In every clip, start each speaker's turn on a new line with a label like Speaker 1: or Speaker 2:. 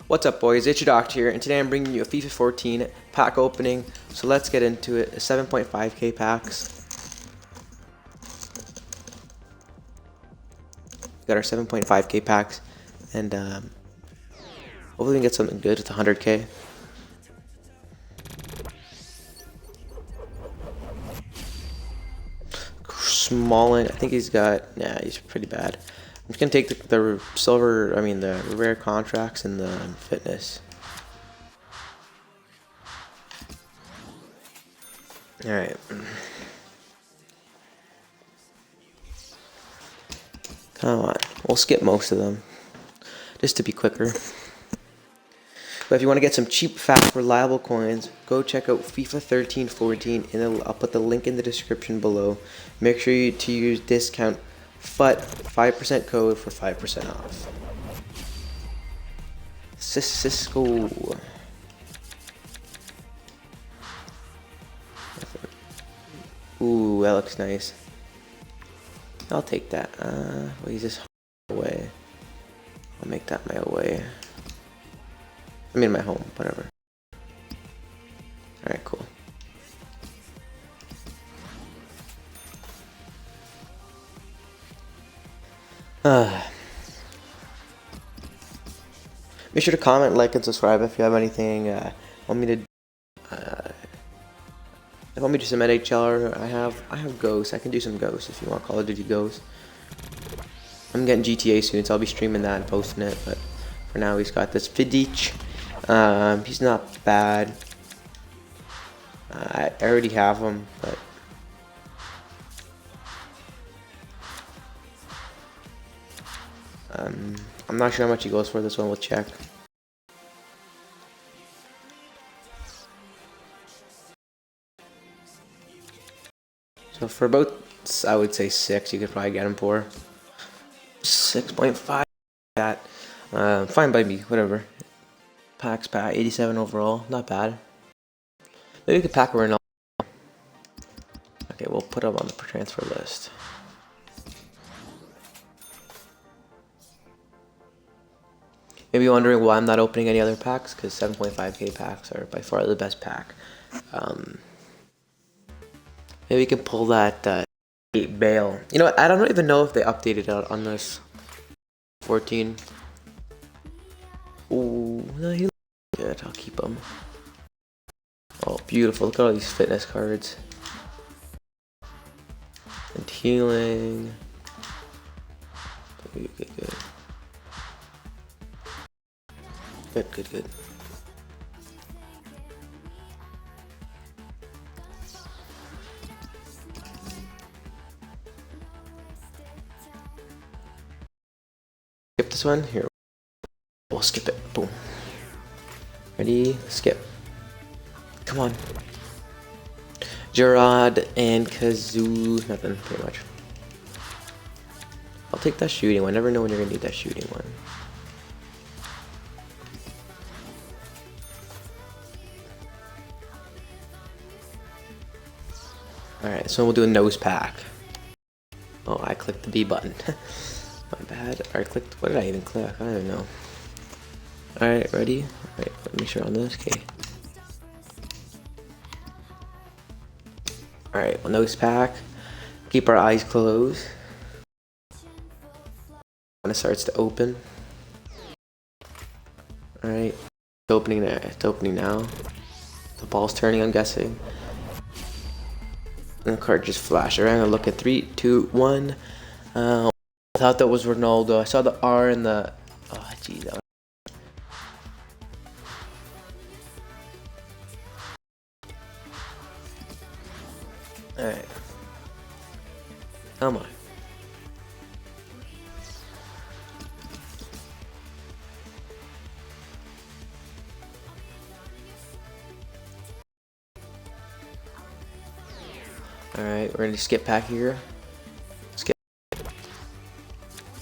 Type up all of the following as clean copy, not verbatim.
Speaker 1: What's up, boys? It's your doctor here, and today I'm bringing you a FIFA 14 pack opening. So let's get into it. 7.5k packs. Got our 7.5k packs, and hopefully we can get something good with 100k. Smalling, I think he's got. Nah, he's pretty bad. I'm just gonna take the silver. I mean the rare contracts and the fitness. All right. Come on, we'll skip most of them just to be quicker. But if you want to get some cheap, fast, reliable coins, go check out FIFA 13-14, and I'll put the link in the description below. Make sure to use discount FUT 5% code for 5% off. Cisco. Ooh, that looks nice. I'll take that. Well, he's just away. I'll make that my away. I mean my home, whatever. Alright, cool. Make sure to comment, like, and subscribe if you have anything want me to do some NHL, or I have Ghosts. I can do some Ghosts if you want Call of Duty Ghosts. I'm getting GTA soon, so I'll be streaming that and posting it, but for now he's got this Vidic. He's not bad. I already have him, but I'm not sure how much he goes for this one. We'll check. So for about, I would say 6, you could probably get him for 6.5. That fine by me, whatever. Packs pack 87 overall, not bad. Maybe we could pack a Ronaldo. Okay, we'll put him on the transfer list. Maybe you're wondering why I'm not opening any other packs, because 7.5k packs are by far the best pack. Maybe we can pull that 8 Bale. You know what? I don't even know if they updated it on this 14. Ooh, no, he looks good. I'll keep him. Oh, beautiful. Look at all these fitness cards. And healing. Good, good, good. Good, good, good. Skip this one. Here. We'll skip it. Boom. Ready? Skip. Come on. Gerard and Kazoo. Nothing, pretty much. I'll take that shooting one. Never know when you're gonna need that shooting one. Alright, so we'll do a nose pack. Oh, I clicked the B button. My bad. I clicked. What did I even click? I don't even know. Alright, ready? Alright, let me make sure on this. Okay. Alright, well, nose pack. Keep our eyes closed. When it starts to open. Alright. It's opening there. It's opening now. The ball's turning, I'm guessing. And the card just flashed. Alright, I'm gonna look at 3, 2, 1. I thought that was Ronaldo. I saw the R and the. Oh, geez. That was... Alright. Come on. Alright, we're gonna skip pack here. Skip.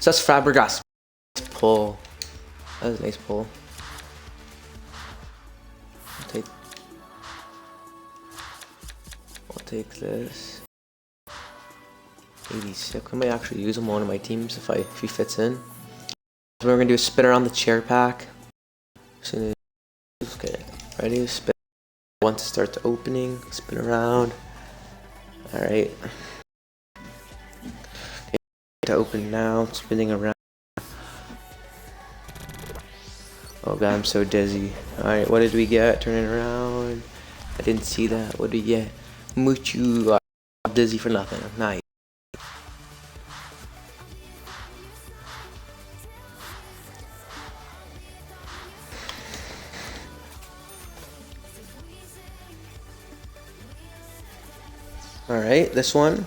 Speaker 1: So that's Fabregas. Nice pull. That was a nice pull. I'll take this. 86. I might actually use him on one of my teams if he fits in. So we're gonna do a spin around the chair pack. Okay, ready to spin. Once it starts opening, spin around. Alright. To open now, spinning around. Oh god, I'm so dizzy. Alright, what did we get? Turning around. I didn't see that. What did we get? Muchu. I'm dizzy for nothing. Nice. Alright, this one.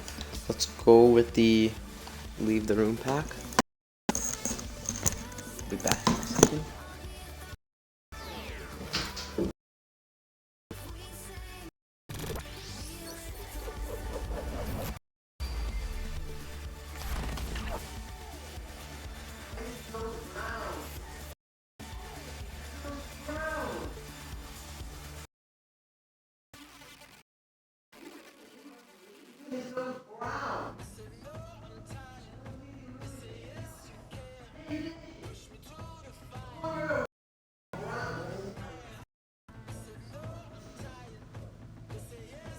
Speaker 1: Let's go with the leave the room pack. Be back in a second.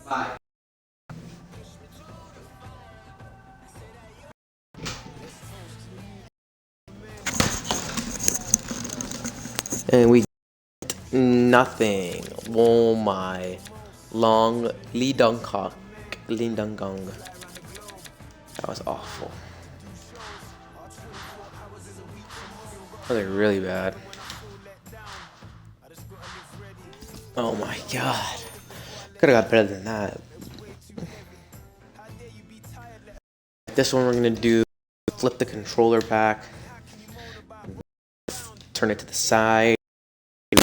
Speaker 1: Bye. And we nothing. Oh my. Long Lee Dong Kok. Lin Dong Gong. That was awful. That was really bad. Oh my god. Could have got better than that. This one we're gonna do flip the controller back. Turn it to the side. We're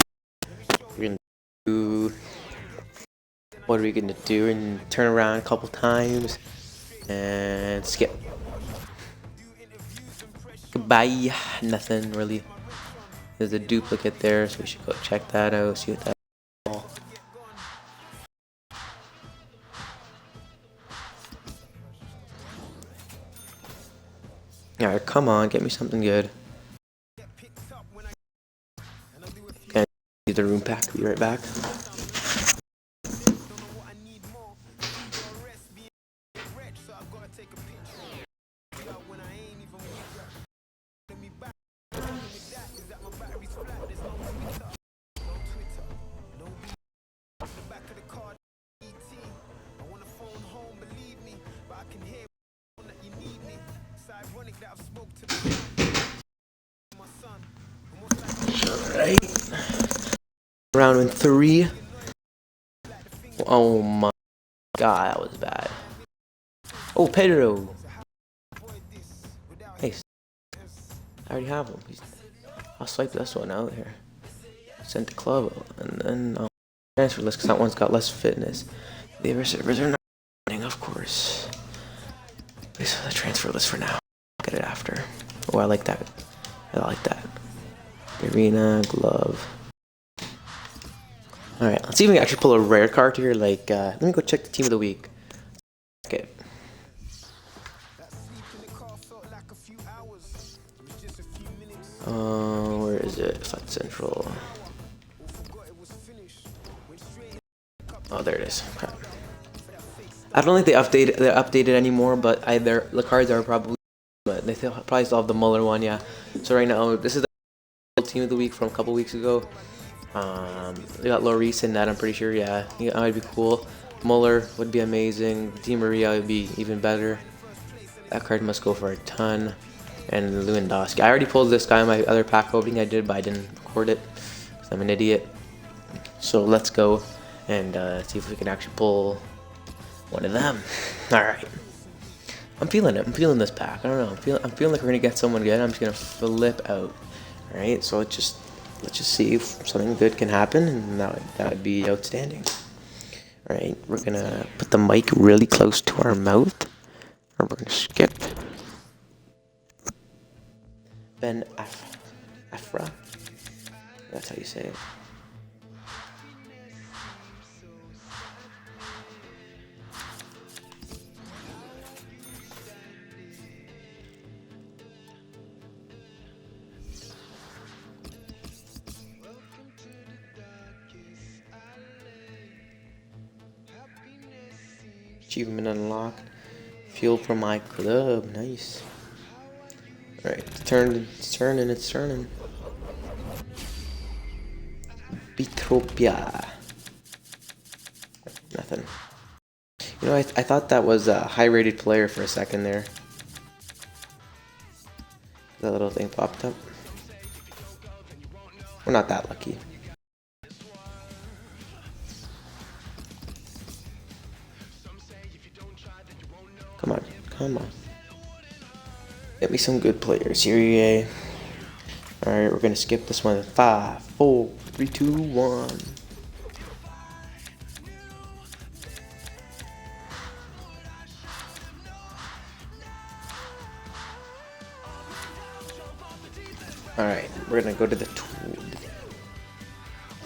Speaker 1: gonna do what are we gonna do? And turn around a couple times and skip. Goodbye. Nothing really. There's a duplicate there, so we should go check that out. See what that. Alright, come on, get me something good. Okay, leave the room pack. Be right back. Alright. Round in 3. Oh my god, that was bad. Oh, Pedro. Hey, I already have him. I'll swipe this one out here. Send to club, and then I'll transfer list because that one's got less fitness. The other servers are not running, of course. This is the transfer list for now. I'll get it after. Oh, I like that. I like that. The arena, glove. Alright, let's see if we can actually pull a rare card here. Like, let me go check the team of the week. Okay. Where is it? Fight Central. Oh, there it is. Okay. I don't think they're updated anymore, but the cards are probably, but they probably still have the Muller one, yeah. So right now, this is the team of the week from a couple weeks ago. They got Lloris in that, I'm pretty sure, yeah. That might be cool. Muller would be amazing. Di Maria would be even better. That card must go for a ton. And Lewandowski. I already pulled this guy in my other pack opening I did, but I didn't record it because I'm an idiot. So let's go and see if we can actually pull one of them. Alright. I'm feeling it. I'm feeling this pack. I don't know. I'm feeling like we're gonna get someone good. I'm just gonna flip out. Alright, so let's just see if something good can happen, and that would be outstanding. Alright, we're gonna put the mic really close to our mouth, and we're gonna skip. Ben Afra. That's how you say it. Achievement unlocked. Fuel for my club. Nice. Alright, it's turning. Bitropia. Nothing. You know, I thought that was a high-rated player for a second there. That little thing popped up. We're not that lucky. Come on. Get me some good players. Serie A. Alright, we're gonna skip this one. 5, 4, 3, 2, 1. Alright, we're gonna go to the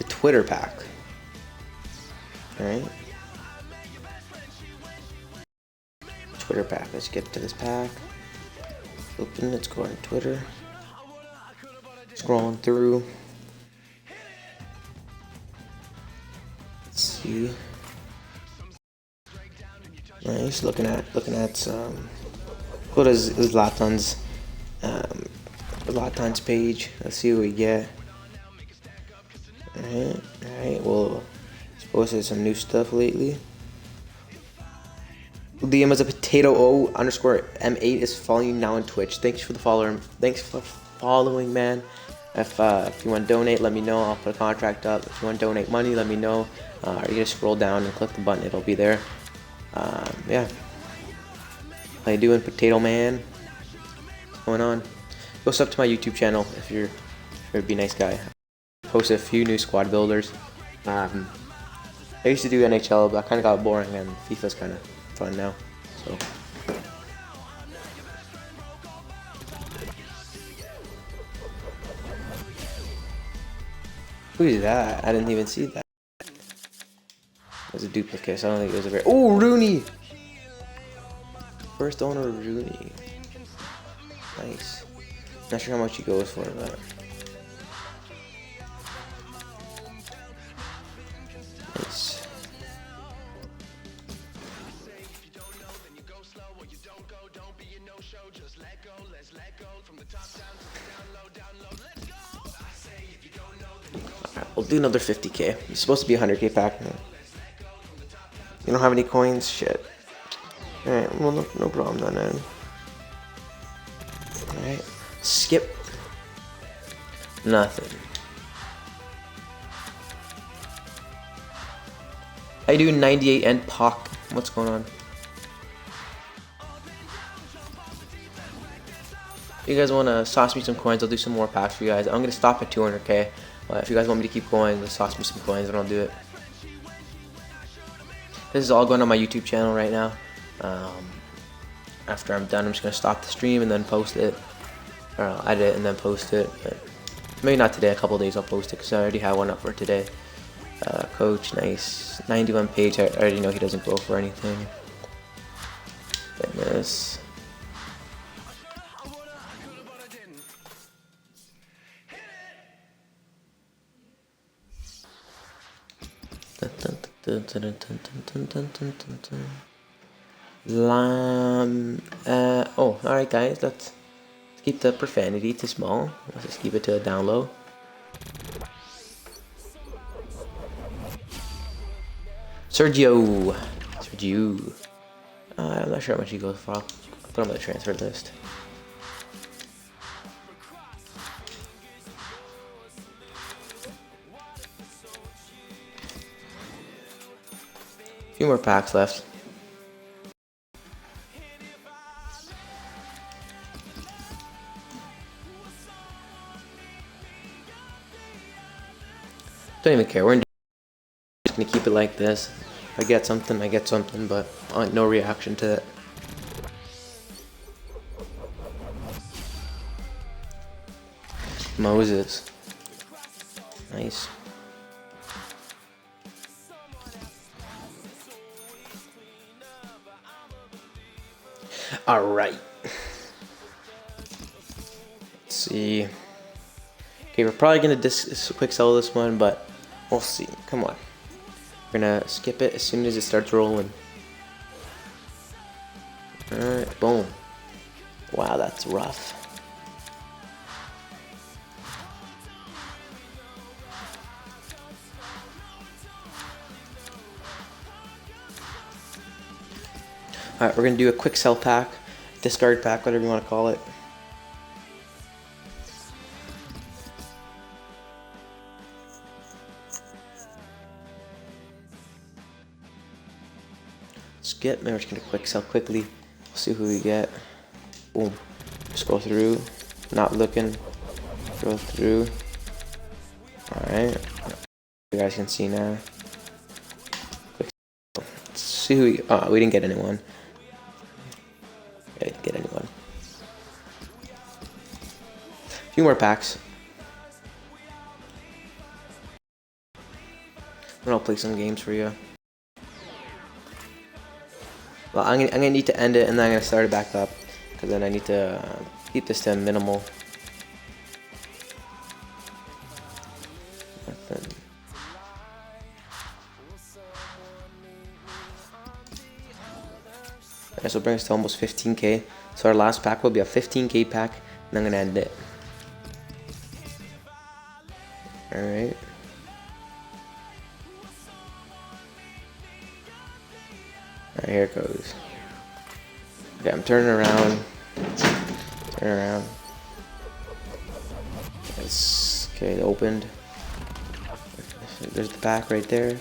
Speaker 1: Twitter pack. Alright. Twitter pack. Let's get to this pack. Open, let's go on Twitter. Scrolling through. Let's see. Nice. Looking at some. What is Zlatan's page? Let's see what we get. Alright. Well, posted some new stuff lately. Liam as a potato O _ M8 is following you now on Twitch. Thanks for the follower. Thanks for following, man. If you want to donate, let me know. I'll put a contract up. If you want to donate money, let me know. You're gonna scroll down and click the button. It'll be there. Yeah. How you doing, Potato Man? What's going on? Go sub to my YouTube channel if you're a be nice guy. Posted a few new squad builders. I used to do NHL, but I kind of got boring, and FIFA's kind of fun now. So. Who is that? I didn't even see that. It was a duplicate, so I don't think it was a very. Oh, Rooney! First owner of Rooney. Nice. Not sure how much he goes for, but. Nice. Alright, we'll do another 50k. It's supposed to be a 100k pack. You don't have any coins? Shit. Alright, well, no problem then. Alright, skip. Nothing. How you doing, 98 and Pock? What's going on? If you guys want to sauce me some coins, I'll do some more packs for you guys. I'm going to stop at 200k. But if you guys want me to keep going, just sauce me some coins and I'll do it. This is all going on my YouTube channel right now. After I'm done, I'm just going to stop the stream and then post it. Or I'll edit it and then post it. But maybe not today, a couple days I'll post it because I already have one up for today. Coach, nice. 91 page, I already know he doesn't go for anything. Fitness. Alright guys, let's keep the profanity to small. Let's just keep it to a down low. Sergio. I'm not sure how much he goes for. I'll put him on the transfer list. A few more packs left. Don't even care. We're just gonna keep it like this. If I get something, I get something, but I want no reaction to it. Moses. Nice. Alright. Let's see. Okay, we're probably gonna quick sell this one, but we'll see. Come on. We're gonna skip it as soon as it starts rolling. Alright, boom. Wow, that's rough. Alright, we're gonna do a quick sell pack, discard pack, whatever you want to call it. Skip, maybe we're just gonna quick sell quickly. We'll see who we get. Boom. Scroll through, not looking. Go through. Alright. You guys can see now. Let's see who we, oh, we didn't get anyone. I didn't get anyone. A few more packs. And I'll play some games for you. Well, I'm gonna need to end it and then I'm gonna start it back up because then I need to keep this to minimal. Nothing. This will bring us to almost 15k. So our last pack will be a 15k pack, and I'm gonna end it. Alright. Alright, here it goes. Okay, I'm turning around. Turn around. Yes. Okay, it opened. There's the back right there.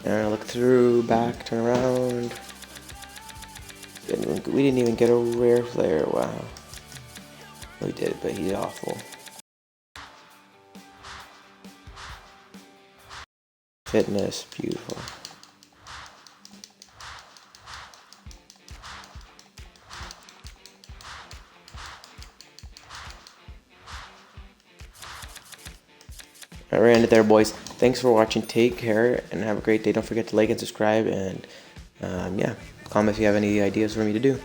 Speaker 1: And I look through, back, turn around. We didn't even get a rare player. Wow. We did, but he's awful. Fitness, beautiful. Alright, we're ended there, boys. Thanks for watching. Take care and have a great day. Don't forget to like and subscribe, and yeah, comment if you have any ideas for me to do.